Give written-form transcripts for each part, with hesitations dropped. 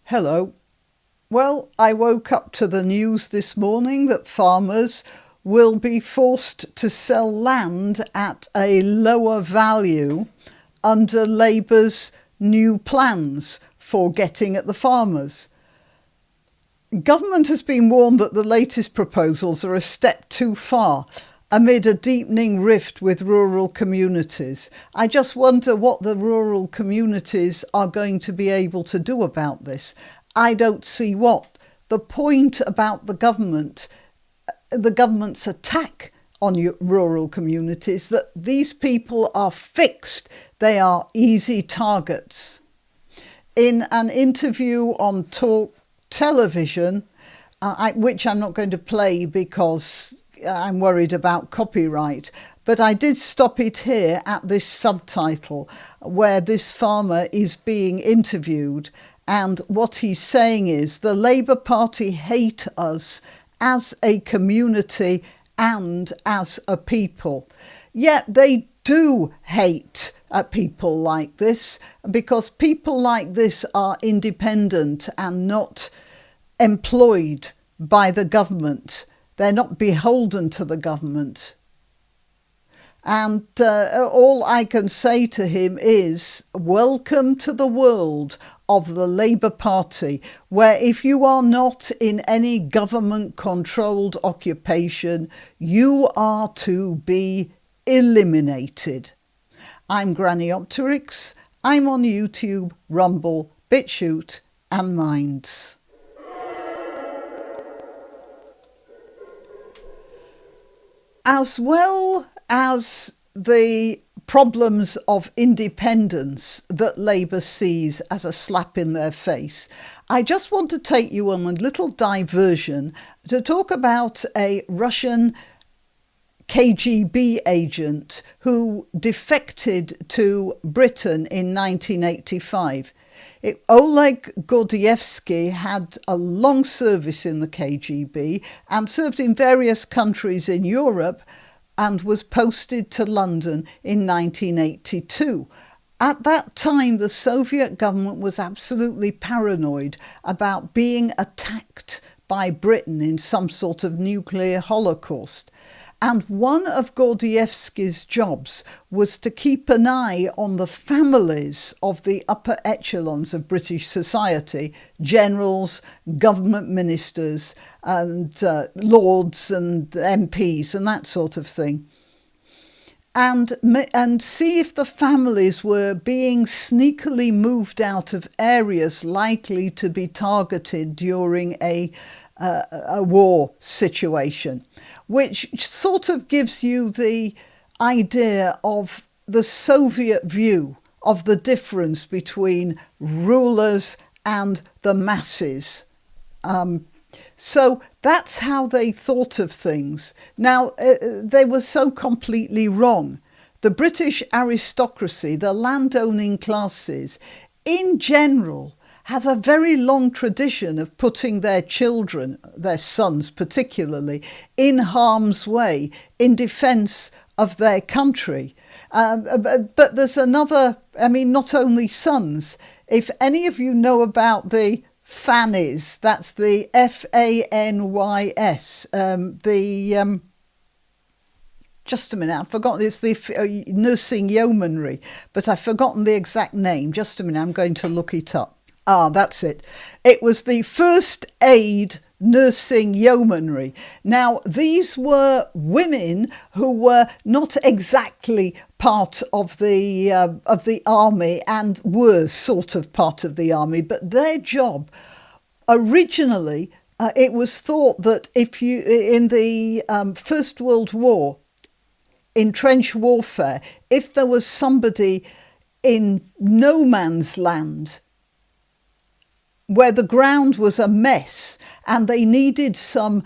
Hello. Well, I woke up to the news this morning that farmers will be forced to sell land at a lower value under Labour's new plans for getting at the farmers. Government has been warned that the latest proposals are a step too far amid a deepening rift with rural communities. I just wonder what the rural communities are going to be able to do about this. I don't see what. The point about the government's attack on rural communities, that these people are fixed, they are easy targets. In an interview on Talk Television, which I'm not going to play because I'm worried about copyright, but I did stop it here at this subtitle where this farmer is being interviewed, and what he's saying is the Labour Party hate us as a community and as a people. Yet they do hate people like this, because people like this are independent and not employed by the government. They're not beholden to the government. And all I can say to him is, welcome to the world of the Labour Party, where if you are not in any government-controlled occupation, you are to be eliminated. I'm Granniopteryx. I'm on YouTube, Rumble, BitChute and Minds. As well as the problems of independence that Labour sees as a slap in their face, I just want to take you on a little diversion to talk about a Russian KGB agent who defected to Britain in 1985. Oleg Gordievsky had a long service in the KGB and served in various countries in Europe and was posted to London in 1982. At that time, the Soviet government was absolutely paranoid about being attacked by Britain in some sort of nuclear holocaust. And one of Gordievsky's jobs was to keep an eye on the families of the upper echelons of British society, generals, government ministers, and lords and MPs and that sort of thing. And see if the families were being sneakily moved out of areas likely to be targeted during a war situation, which sort of gives you the idea of the Soviet view of the difference between rulers and the masses. So that's how they thought of things. Now, they were so completely wrong. The British aristocracy, the landowning classes, in general, has a very long tradition of putting their children, their sons particularly, in harm's way in defence of their country. But there's another, not only sons. If any of you know about the Fannies, that's the FANYS, just a minute, I've forgotten, it's the nursing yeomanry, but I've forgotten the exact name. Just a minute, I'm going to look it up. That's it. It was the first aid nursing yeomanry. Now, these were women who were not exactly part of the army and were sort of part of the army, but their job originally, it was thought that if you in the First World War, in trench warfare, if there was somebody in no man's land where the ground was a mess and they needed some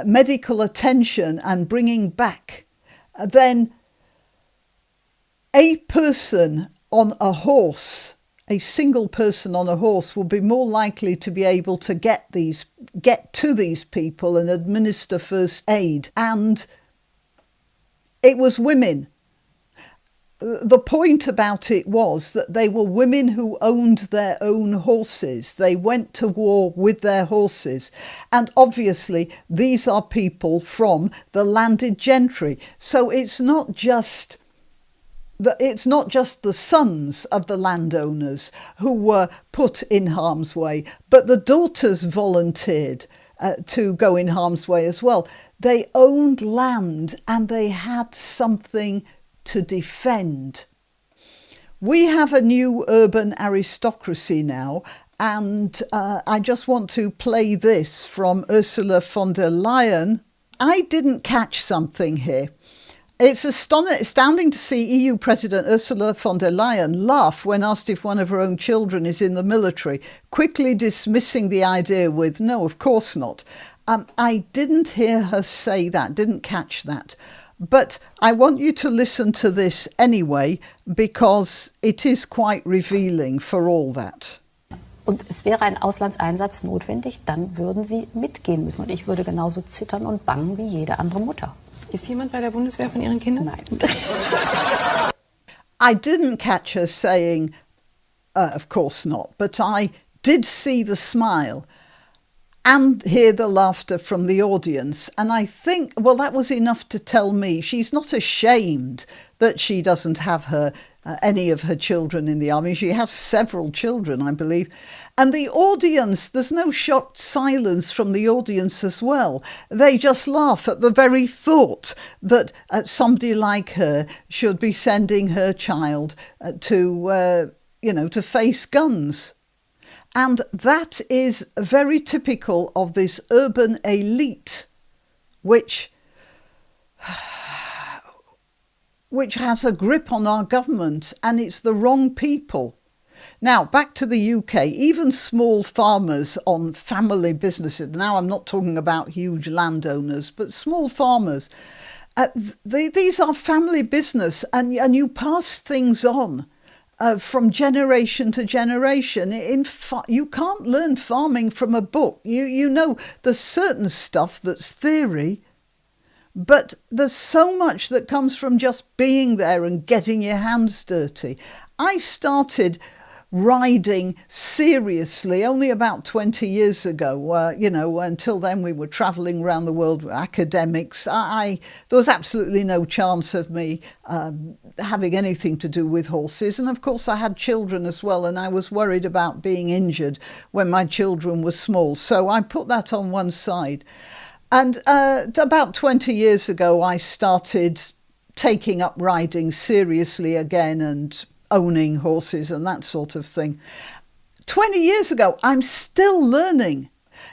medical attention and bringing back, then a person on a horse, a single person on a horse, will be more likely to be able to get to these people and administer first aid. And it was women. the point about it was that they were women who owned their own horses. They went to war with their horses. And obviously, these are people from the landed gentry. So it's not just the sons of the landowners who were put in harm's way, but the daughters volunteered to go in harm's way as well. They owned land and they had something to defend. We have a new urban aristocracy now, and I just want to play this from Ursula von der Leyen. I didn't catch something here. It's astounding to see EU President Ursula von der Leyen laugh when asked if one of her own children is in the military, quickly dismissing the idea with, no, of course not. I didn't hear her say that, didn't catch that. But I want you to listen to this anyway, because it is quite revealing for all that. Und es wäre ein Auslandseinsatz notwendig, dann würden sie mitgehen müssen. Und ich würde genauso zittern und bangen wie jede andere Mutter. Ist jemand bei der Bundeswehr von Ihren Kindern? Nein. I didn't catch her saying, of course not, but I did see the smile and hear the laughter from the audience. And I think, well, that was enough to tell me she's not ashamed that she doesn't have any of her children in the army. She has several children, I believe. And the audience, there's no shocked silence from the audience as well. They just laugh at the very thought that somebody like her should be sending her child to face guns. And that is very typical of this urban elite, which has a grip on our government, and it's the wrong people. Now, back to the UK, even small farmers on family businesses, now I'm not talking about huge landowners, but small farmers, these are family business, and you pass things on from generation to generation. You can't learn farming from a book. You know, there's certain stuff that's theory, but there's so much that comes from just being there and getting your hands dirty. I started riding seriously only about 20 years ago. Until then we were travelling around the world with academics. There was absolutely no chance of me having anything to do with horses. And of course I had children as well, and I was worried about being injured when my children were small. So I put that on one side. And about 20 years ago, I started taking up riding seriously again and owning horses and that sort of thing. 20 years ago, I'm still learning.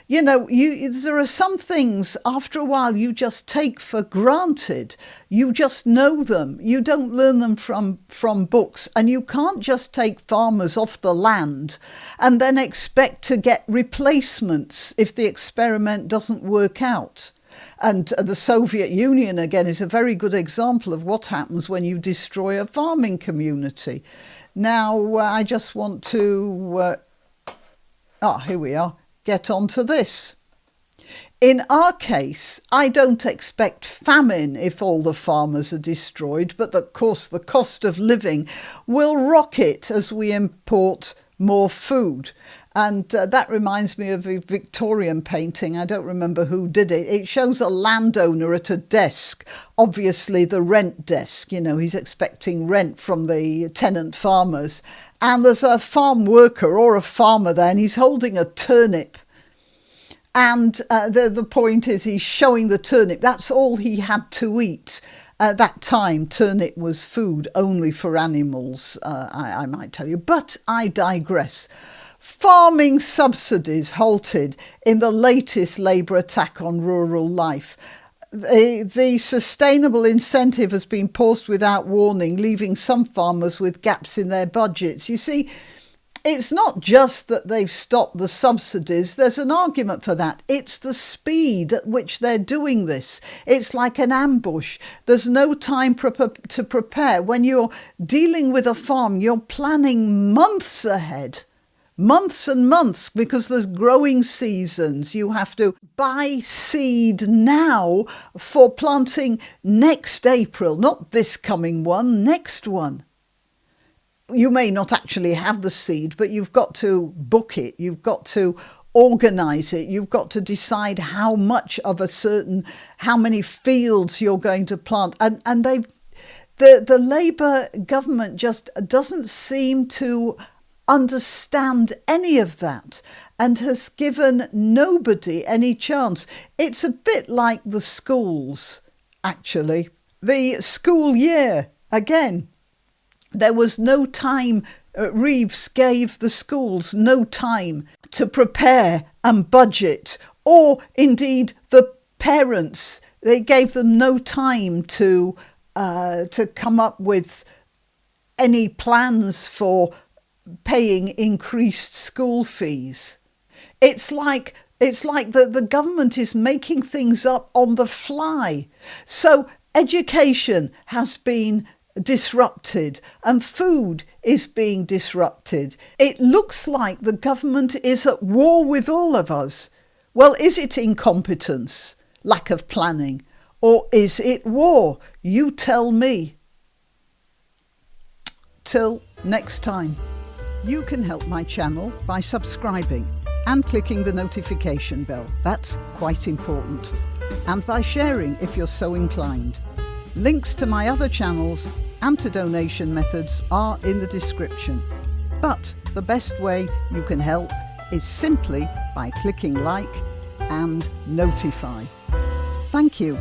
You know, there are some things after a while you just take for granted. You just know them. You don't learn them from books. And you can't just take farmers off the land and then expect to get replacements if the experiment doesn't work out. And the Soviet Union, again, is a very good example of what happens when you destroy a farming community. Now, I just want to... here we are. Get on to this. In our case, I don't expect famine if all the farmers are destroyed, but of course the cost of living will rocket as we import more food. And that reminds me of a Victorian painting. I don't remember who did it. It shows a landowner at a desk, obviously the rent desk. You know, he's expecting rent from the tenant farmers. And there's a farm worker or a farmer there, and he's holding a turnip. And the point is he's showing the turnip. That's all he had to eat. At that time, turnip was food only for animals, I might tell you. But I digress. Farming subsidies halted in the latest Labour attack on rural life. The sustainable incentive has been paused without warning, leaving some farmers with gaps in their budgets. You see, it's not just that they've stopped the subsidies. There's an argument for that. It's the speed at which they're doing this. It's like an ambush. There's no time to prepare. When you're dealing with a farm, you're planning months ahead. months and months, because there's growing seasons. You have to buy seed now for planting next April, not this coming one, next one. You may not actually have the seed, but you've got to book it. You've got to organise it. You've got to decide how much of how many fields you're going to plant. And the Labour government just doesn't seem to understand any of that and has given nobody any chance. It's a bit like the schools, actually. The school year, again, there was no time. Reeves gave the schools no time to prepare and budget, or indeed the parents. They gave them no time to come up with any plans for paying increased school fees. It's like the government is making things up on the fly. So education has been disrupted and food is being disrupted. It looks like the government is at war with all of us. Well, is it incompetence, lack of planning, or is it war? You tell me. Till next time. You can help my channel by subscribing and clicking the notification bell. That's quite important. And by sharing if you're so inclined. Links to my other channels and to donation methods are in the description. But the best way you can help is simply by clicking like and notify. Thank you.